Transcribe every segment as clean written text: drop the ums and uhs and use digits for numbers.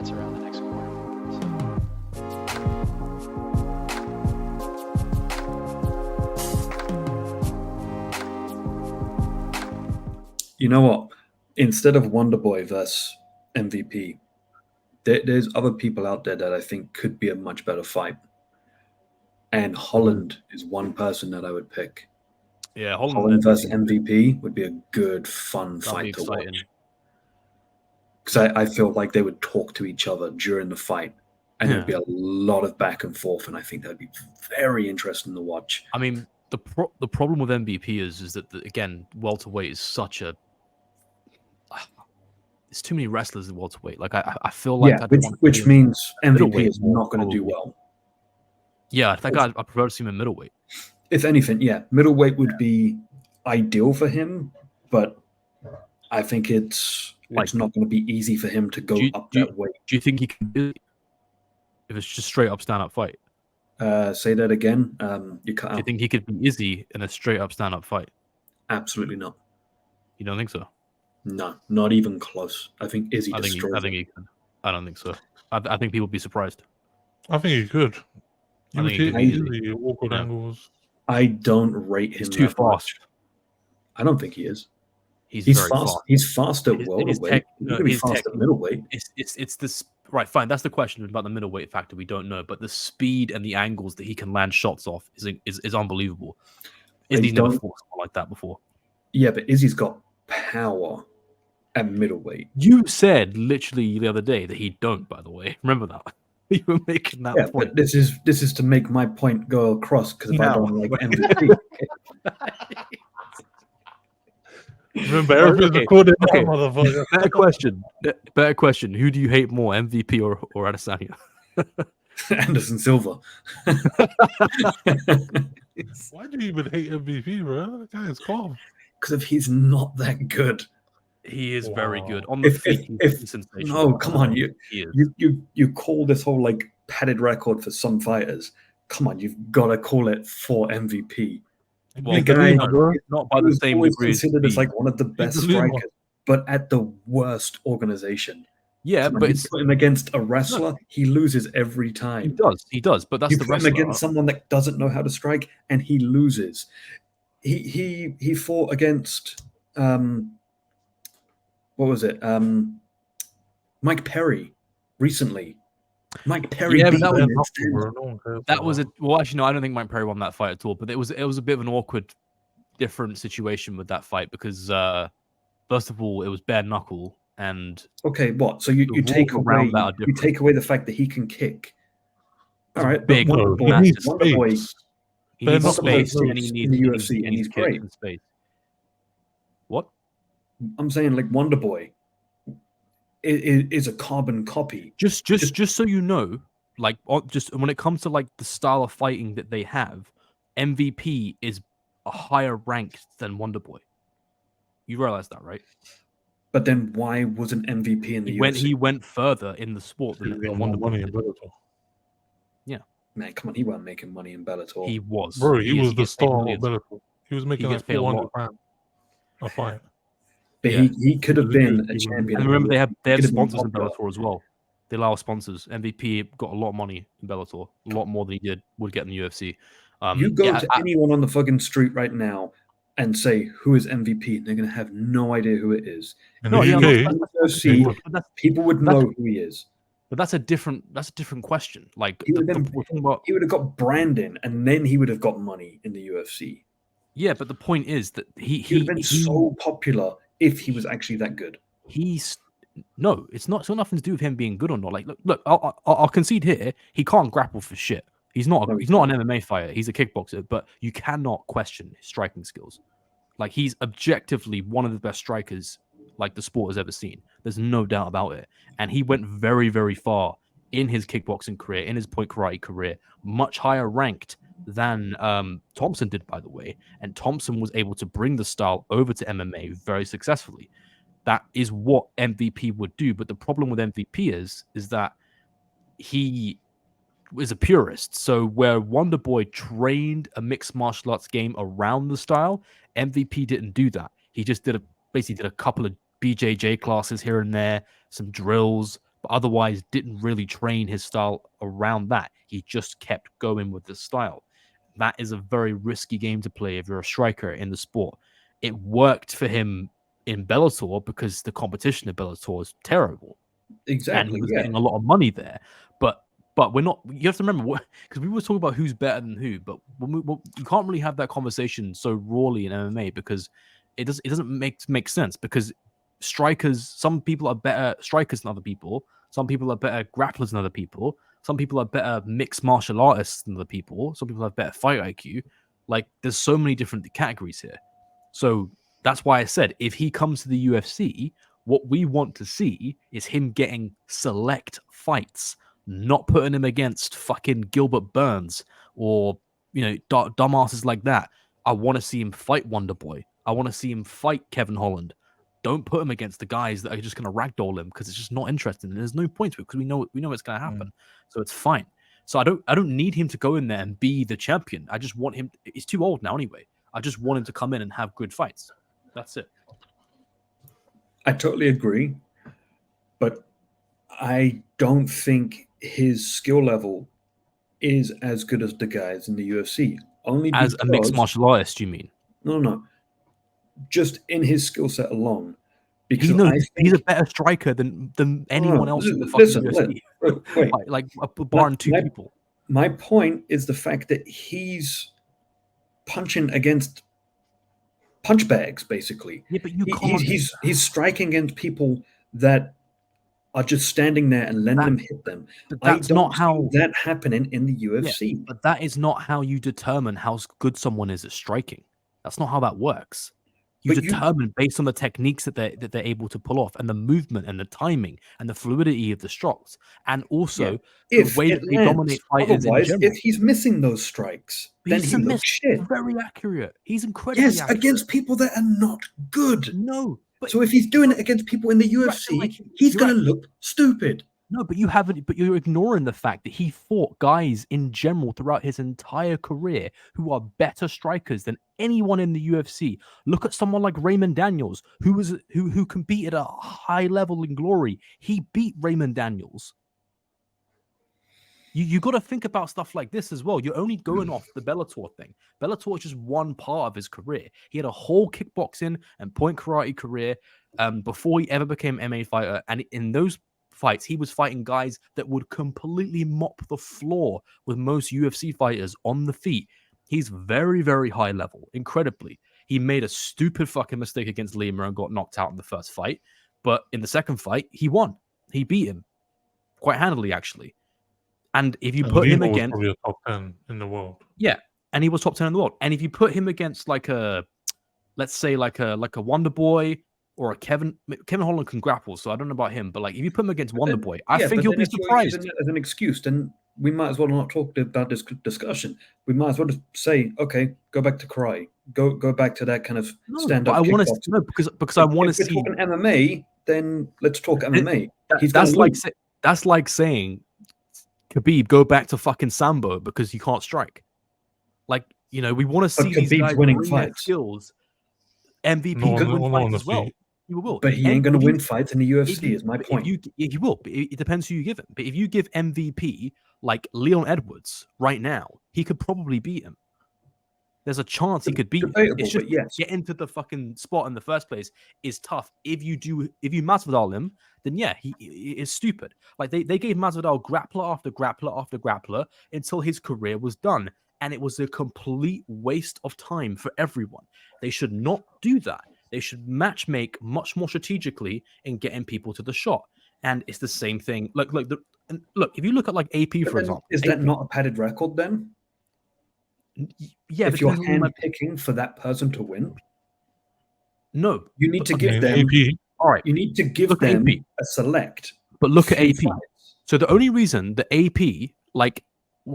what's around the next corner. You know what? Instead of Wonderboy versus MVP, there's other people out there that I think could be a much better fight. And Holland is one person that I would pick. Yeah, Holland versus MVP would be a good, fun fight to exciting. watch. Because I feel like they would talk to each other during the fight, and there'd be a lot of back and forth, and I think that'd be very interesting to watch. I mean, the problem with MVP is that again, welterweight is such a there's too many wrestlers in welterweight. Like I feel like which means MVP is not going to do well. Yeah, I think I prefer to see him in middleweight. If anything, middleweight would be ideal for him, but I think it's not going to be easy for him to go up that weight. Do you think he can do it if it's just straight up stand up fight? Say that again. You cut out. Do you think he could be Izzy in a straight up stand up fight? Absolutely not. You don't think so? No, not even close. I think Izzy destroys. I think he could. I don't think so. I think people would be surprised. I think he could. I think he could the awkward angles. I don't rate him. He's too fast. I don't think he is. He's very fast. He's fast at welterweight. He's going to be fast at middleweight. It's this right. Fine. That's the question about the middleweight factor. We don't know, but the speed and the angles that he can land shots off is unbelievable. Izzy's never fought someone like that before. Yeah, but Izzy's got power at middleweight. You said literally the other day that he don't. By the way, remember that. You were making that point. But this is to make my point go across, because if I don't like MVP. Remember, everything's recorded now, motherfucker. Better question. Who do you hate more, MVP or Adesanya? Anderson Silva. Why do you even hate MVP, bro? That guy is calm. Because if he's not that good. He is very good on the feet. He's sensational. No, come on, you call this whole like padded record for some fighters. Come on, you've got to call it for MVP. Well, the guy not by the same degree. Considered as like one of the best strikers, but at the worst organization. Yeah, but it's put him against a wrestler, he loses every time. He does. But that's the wrestler. Him against someone that doesn't know how to strike, and he loses. He fought against what was it? Mike Perry recently. Mike Perry. Yeah, that was a well. Actually, no, I don't think Mike Perry won that fight at all. But it was a bit of an awkward, different situation with that fight because first of all, it was bare knuckle and. Okay, what? So you take away the fact that he can kick. All right, big Wonderboy. He needs space and he needs in the UFC, and he's great. Space. What? I'm saying like Wonderboy is a carbon copy. Just so you know, like just when it comes to like the style of fighting that they have, MVP is a higher ranked than Wonderboy. You realize that, right? But then why wasn't MVP in the UFC? He went further in the sport than Wonderboy. Yeah. Man, come on, he wasn't making money in Bellator. He was. Bro, he was the star of Bellator. He was making like £400 a fight. But he could have been a champion. And remember, they have sponsors in Bellator as well. They allow sponsors. MVP got a lot of money in Bellator, a lot more than he would get in the UFC. You go to anyone on the fucking street right now and say, who is MVP? And they're going to have no idea who it is. People would know who he is. But that's a different question. Like he would have got Brandon, and then he would have got money in the UFC. Yeah, but the point is that he would have been so popular if he was actually that good. It's not nothing to do with him being good or not. Like, look, I'll concede here. He can't grapple for shit. He's not an MMA fighter. He's a kickboxer, but you cannot question his striking skills. Like, he's objectively one of the best strikers like the sport has ever seen. There's no doubt about it. And he went very, very far in his kickboxing career, in his point karate career, much higher ranked than Thompson did, by the way. And Thompson was able to bring the style over to MMA very successfully. That is what MVP would do. But the problem with MVP is that he is a purist. So where Wonderboy trained a mixed martial arts game around the style, MVP didn't do that. He just basically did a couple of BJJ classes here and there, some drills, but otherwise didn't really train his style around that. He just kept going with the style. That is a very risky game to play if you're a striker in the sport. It worked for him in Bellator because the competition in Bellator is terrible. Exactly. And he was getting a lot of money there. But we're not. You have to remember, because we were talking about who's better than who, but you can't really have that conversation so rawly in MMA because it doesn't make sense. Because strikers, some people are better strikers than other people. Some people are better grapplers than other people. Some people are better mixed martial artists than other people. Some people have better fight IQ. Like, there's so many different categories here. So that's why I said if he comes to the UFC, what we want to see is him getting select fights, not putting him against fucking Gilbert Burns or, dumbasses like that. I want to see him fight Wonderboy. I want to see him fight Kevin Holland. Don't put him against the guys that are just going to ragdoll him because it's just not interesting. And there's no point to it because we know it's going to happen. So it's fine. So I don't need him to go in there and be the champion. I just want him. He's too old now anyway. I just want him to come in and have good fights. That's it. I totally agree, but I don't think his skill level is as good as the guys in the UFC. Only as a mixed martial artist, you mean? No. Just in his skill set alone. Because he's a better striker than anyone else in the fucking UFC. Wait. like barring two people. My point is the fact that he's punching against punch bags, basically. Yeah, but you can't. He's striking against people that are just standing there and letting them hit them. That's not how that happening in the UFC. Yeah, but that is not how you determine how good someone is at striking. That's not how that works. You determine based on the techniques that they're able to pull off, and the movement, and the timing, and the fluidity of the strokes, and also the way that they dominate fighters in general. If he's missing those strikes, then he looks shit. Very accurate. He's incredibly accurate. Against people that are not good. No. So if he's doing it against people in the UFC, he's going to look stupid. No, but you're ignoring the fact that he fought guys in general throughout his entire career who are better strikers than anyone in the UFC. Look at someone like Raymond Daniels, who competed at a high level in glory. He beat Raymond Daniels. You got to think about stuff like this as well. You're only going off the Bellator thing. Bellator is just one part of his career. He had a whole kickboxing and point karate career before he ever became an MMA fighter. And in those fights, he was fighting guys that would completely mop the floor with most UFC fighters on the feet. He's very, very high level, incredibly. He made a stupid fucking mistake against Lima and got knocked out in the first fight. But in the second fight, he won. He beat him quite handily, actually. And if you put him against, probably a top 10 in the world. Yeah, and he was top 10 in the world. And if you put him against let's say like a Wonderboy or a Kevin Holland can grapple, so I don't know about him, but like if you put him against Wonderboy, I think he'll be surprised. As an excuse, then we might as well not talk about this discussion. We might as well just say, okay, go back to karate, go back to that kind of stand-up. I want to know because I want to see. If we're talking MMA, then let's talk MMA. That's like saying, Khabib, go back to fucking Sambo because you can't strike. Like, we want to see these guys winning fights. Skills. MVP can win fights as well. You will. But he ain't going to win fights in the UFC, is my point. He will. But it depends who you give him. But if you give MVP like Leon Edwards right now, he could probably beat him. There's a chance he could beat him. It's just get into the fucking spot in the first place is tough. If you Masvidal him, then yeah, he is stupid. Like they gave Masvidal grappler after grappler after grappler until his career was done. And it was a complete waste of time for everyone. They should not do that. They should matchmake much more strategically in getting people to the shot. And it's the same thing. Look, if you look at like AP, for example. Is that not a padded record then? Yeah, if you're handpicking for that person to win, no, you need to give them AP. All right, you need to give them a select. But look at AP. So the only reason the AP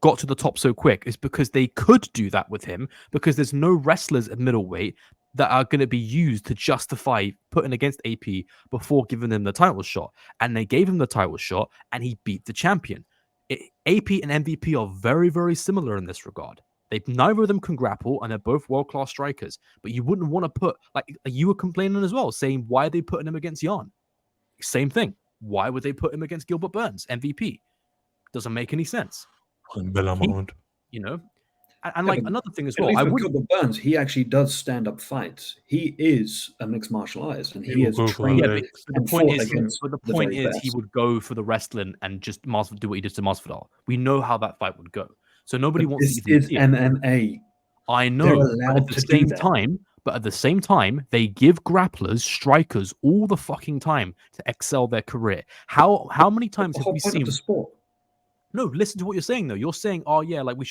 got to the top so quick is because they could do that with him because there's no wrestlers at middleweight that are going to be used to justify putting against AP before giving him the title shot. And they gave him the title shot and he beat the champion. AP and MVP are very, very similar in this regard. Neither of them can grapple, and they're both world-class strikers. But you wouldn't want to put, like you were complaining as well, saying, why are they putting him against Jan? Same thing. Why would they put him against Gilbert Burns, MVP? Doesn't make any sense. You know, and like another thing as well. I would Gilbert Burns. He actually does stand up fights. He is a mixed martial artist, and he has trained. But the point is, he would go for the wrestling and just do what he did to Masvidal. We know how that fight would go. So nobody wants to even see it. MMA. I know, but at the same time, they give grapplers, strikers all the fucking time to excel their career. How many times have we seen the sport? No, listen to what you're saying though. You're saying, oh yeah, like we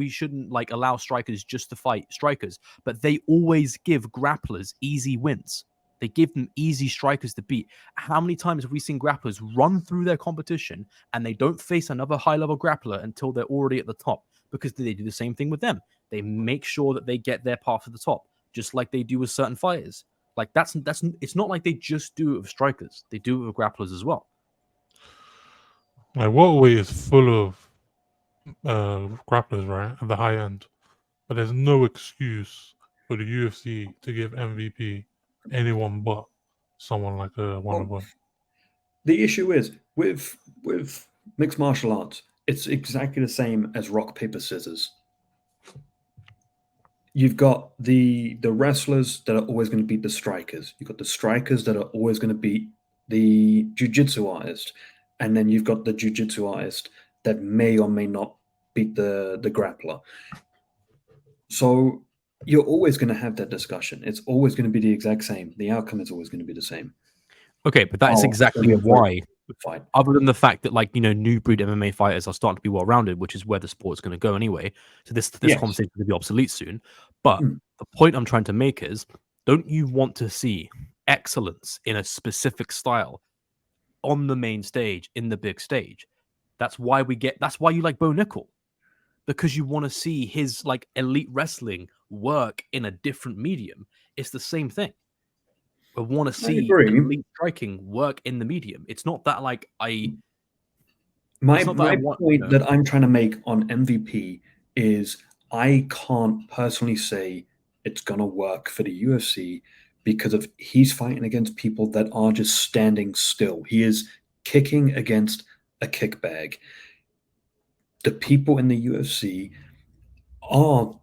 shouldn't like allow strikers just to fight strikers, but they always give grapplers easy wins. They give them easy strikers to beat. How many times have we seen grapplers run through their competition and they don't face another high-level grappler until they're already at the top? Because they do the same thing with them. They make sure that they get their path to the top, just like they do with certain fighters. Like that's it's not like they just do it with strikers. They do it with grapplers as well. Like Woderboy is full of grapplers, right, at the high end, but there's no excuse for the UFC to give MVP anyone but someone like a Wonderboy. The issue is with mixed martial arts, it's exactly the same as rock paper scissors. You've got the wrestlers that are always going to beat the strikers. You've got the strikers that are always going to beat the jiu-jitsu artist. And then you've got the jiu-jitsu artist that may or may not beat the grappler. So you're always going to have that discussion. It's always going to be the exact same. The outcome is always going to be the same. Okay, but that is exactly why, other than the fact that, like, you know, new breed MMA fighters are starting to be well-rounded, which is where the sport's going to go anyway. So this conversation is going to be obsolete soon. But the point I'm trying to make is, don't you want to see excellence in a specific style on the main stage, in the big stage? That's why you like Bo Nickel, because you want to see his like elite wrestling work in a different medium. It's the same thing. I want to see elite striking work in the medium. It's not that like my point that I'm trying to make on MVP is I can't personally say it's gonna work for the UFC because of he's fighting against people that are just standing still. He is kicking against a kick bag. The people in the UFC are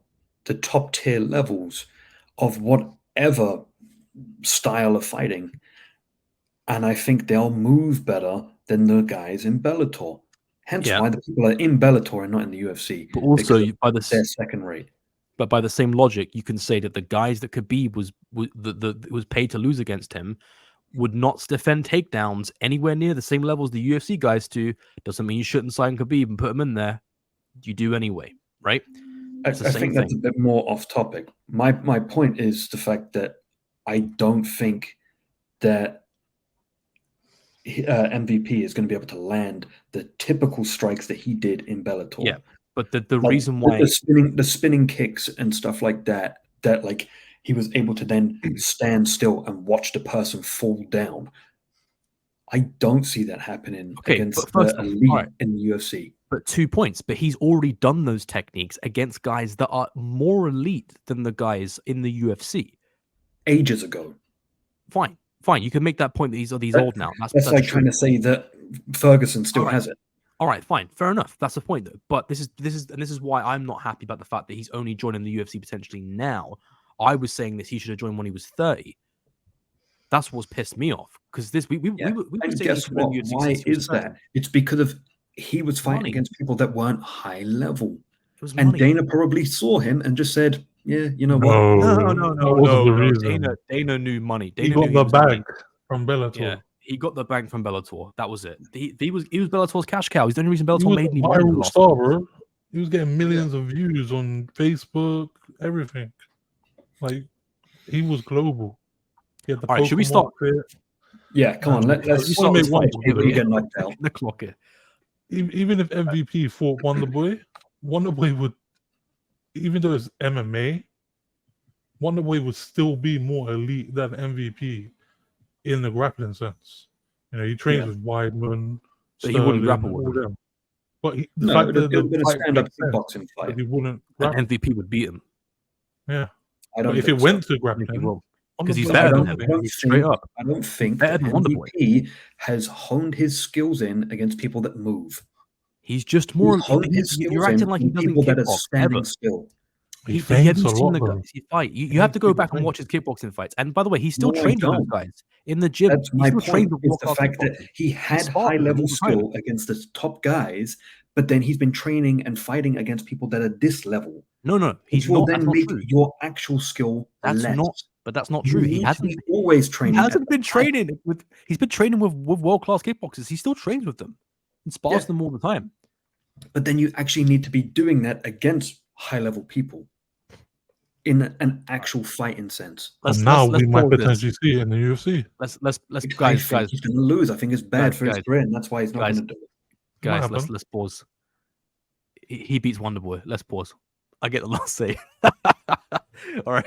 the top tier levels of whatever style of fighting. And I think they'll move better than the guys in Bellator. Hence why the people are in Bellator and not in the UFC. But also, they're second rate. But by the same logic, you can say that the guys that Khabib was paid to lose against him would not defend takedowns anywhere near the same levels the UFC guys do. Doesn't mean you shouldn't sign Khabib and put him in there. You do anyway, right? I think that's a bit more off topic. My point is the fact that I don't think that MVP is going to be able to land the typical strikes that he did in Bellator. Yeah, but the reason why the spinning kicks and stuff like that like he was able to then stand still and watch the person fall down. I don't see that happening against the elite in the UFC. But 2 points. But he's already done those techniques against guys that are more elite than the guys in the UFC. Ages ago. Fine. You can make that point that he's old now. That's like trying to say that Ferguson still has it. All right, fine, fair enough. That's the point, though. But this is why I'm not happy about the fact that he's only joining the UFC potentially now. I was saying this he should have joined when he was 30. That's what's pissed me off because we were saying guess what? Why is that? It's because of he was fighting against people that weren't high level, and Dana probably saw him and just said, "Yeah, you know what? No. Dana knew money. He got the bag from Bellator. Yeah, he got the bag from Bellator. That was it. He was Bellator's cash cow. He's the only reason Bellator made any money. Viral star, bro. He was getting millions of views on Facebook, everything. Like he was global. All right, should we start? Yeah, come on. Let's start make one. You get knocked out. The clock here. Even if MVP fought Wonderboy would, even though it's MMA, Wonderboy would still be more elite than MVP in the grappling sense. You know, he trains with Weidman, but he wouldn't grapple with them. But it would have been a stand-up kickboxing fight. He wouldn't. And MVP would beat him. Yeah. But if it went to grappling, because he's Wonderboy better than don't him. think- He's straight up. I don't think better that than Wonderboy. MVP has honed his skills in against people that move. He's just He's more. honed his skills You're acting in like he on doesn't people that are kickbox standing ever. still. He But you feints haven't a seen lot, the bro. guys he fight. You He have to go feigns back and big watch his kickboxing fights. And by the way, he still No, I trains with those don't. guys in the gym. That's He my still trains point. with Is the world-class fact that kickboxers. he had spars with them high-level all the time. skill against the top guys, but then he's been training and fighting against people that are this level. No, he's Which will not. then That's not make true. your actual skill That's less. not. But that's not You true. need He to hasn't. be always He training. at hasn't the been height. training with. He's been training with world-class kickboxers. He still trains with them and spars Yeah. them all the time. But then you actually need to be doing that against high-level people in an actual fighting sense. And now we might pause this. potentially see it in the UFC. Let's Which I guys think he's going to lose. I think it's bad for his career, and that's why he's not guys, going to do it. Might guys. happen. Let's pause. He beats Wonderboy. Let's pause. I get the last say. All right.